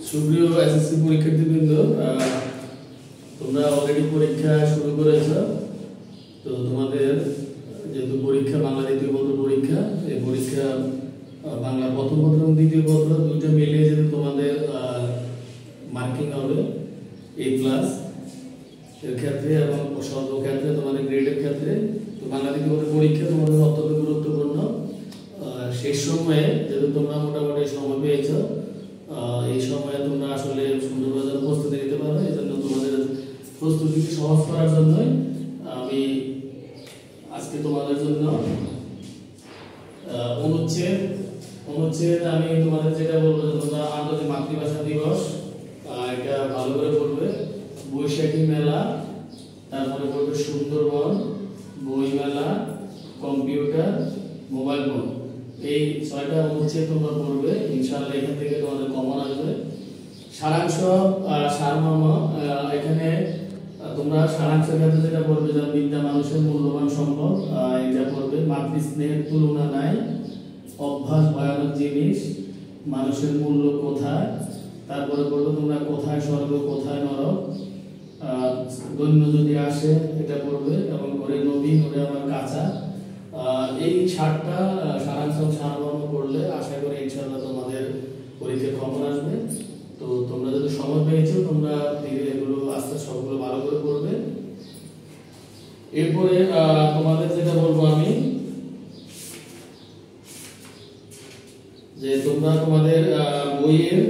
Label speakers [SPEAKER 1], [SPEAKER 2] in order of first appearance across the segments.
[SPEAKER 1] সুপ্রিয় এসএসসি পরীক্ষার্থীবৃন্দ, তোমরা অলরেডি পরীক্ষা শুরু করেছো। তো তোমাদের যেহেতু পরীক্ষা বাংলা দ্বিতীয় পত্র পরীক্ষা, এই পরীক্ষা বাংলা প্রথম পত্র এবং দ্বিতীয় পত্র দুটো মিলিয়ে যেহেতু তোমাদের মার্কিং হবে A+ এর ক্ষেত্রে এবং সর্বক্ষেত্রে তোমাদের গ্রেডের ক্ষেত্রে। তো বাংলা দ্বিতীয় পত্র পরীক্ষা তোমাদের অত্যন্ত গুরুত্বপূর্ণ। শেষ সময়ে যেহেতু তোমরা মোটামুটি সময় পেয়েছো, এই সময়ে তোমরা আসলে সুন্দরভাবে প্রস্তুতি নিতে পারবে। এই জন্য তোমাদের প্রস্তুতিকে সহজ করার জন্যই আমি আজকে তোমাদের জন্য অনুচ্ছেদ আমি তোমাদের যেটা বলবো, তোমরা আন্তর্জাতিক মাতৃভাষা দিবস এটা ভালো করে পড়বে, বৈশাখী মেলা, তারপরে পড়বে সুন্দরবন, বইমেলা, কম্পিউটার, মোবাইল ফোন। এই 6টা অনুচ্ছেদ তোমরা পড়বে, ইনশাআল্লাহ এখান থেকে তোমাদের কমন আসবে। সারাংশ সারমর্ম, এখানে তোমরা সারাংশের ক্ষেত্রে যেটা পড়বে, যেমন বিদ্যা মানুষের মূল্যবান সম্পদ, এটা পড়বে। মাতৃস্নেহের তুলনা নাই, অভ্যাস ভয়ানক জিনিস, মানুষের মূল্য কোথায়, তারপরে পড়বে তোমরা কোথায় স্বর্গ কোথায় নরক, দৈন্য যদি আসে এটা পড়বে, এবং ওরে নবী ওরে আমার কাঁচা। এই 7টা সারাংশ সারমর্ম পড়লে আশা করি ইনশাআল্লাহ তোমাদের পরীক্ষায় কমন আসবে। তো তোমরা যদি সময় পেয়েছো, তোমরা ধীরে এগুলো আস্তে সবগুলো ভালো করে পড়বে। এরপরে তোমাদের যেটা বলবো আমি, যে তোমরা তোমাদের বইয়ের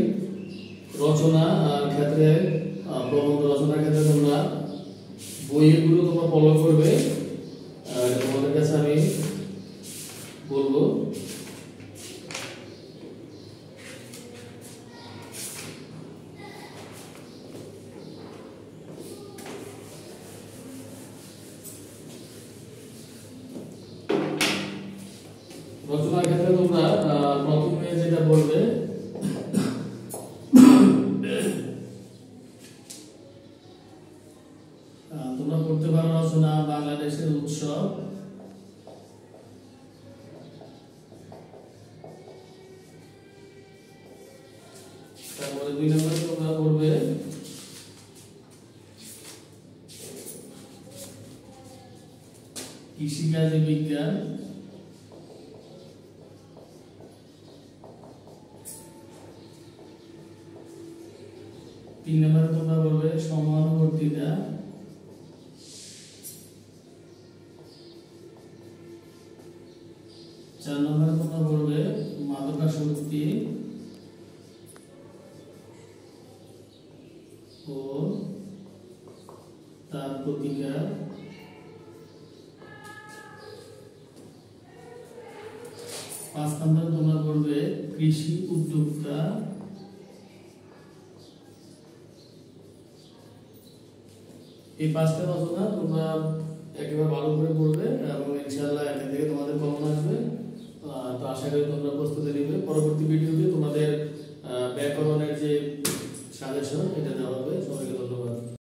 [SPEAKER 1] রচনা ক্ষেত্রে, প্রবন্ধ রচনার ক্ষেত্রে তোমরা বইগুলো তোমরা ফলো করবে। তোমাদের কাছে আমি বলবো, রচনার ক্ষেত্রে তোমরা প্রথমে যেটা বলবে, তোমরা পড়তে পারো রচনা বাংলাদেশের উৎসব, তারপরে 2 নম্বরে তোমরা পড়বে কৃষিকাজে বিজ্ঞান, 3 নম্বরে তোমরা বলবে সমানুবর্তিতা, 4 নম্বরে তোমরা বলবে মাদকাসক্তি ও তার প্রতিকার, 5 নম্বরে তোমরা বলবে কৃষি উদ্যোক্তা, এই 5টা রচনা তোমরা একেবারে ভালো করে পড়বে এবং ইনশাআল্লাহ এখান থেকে তোমাদের কমন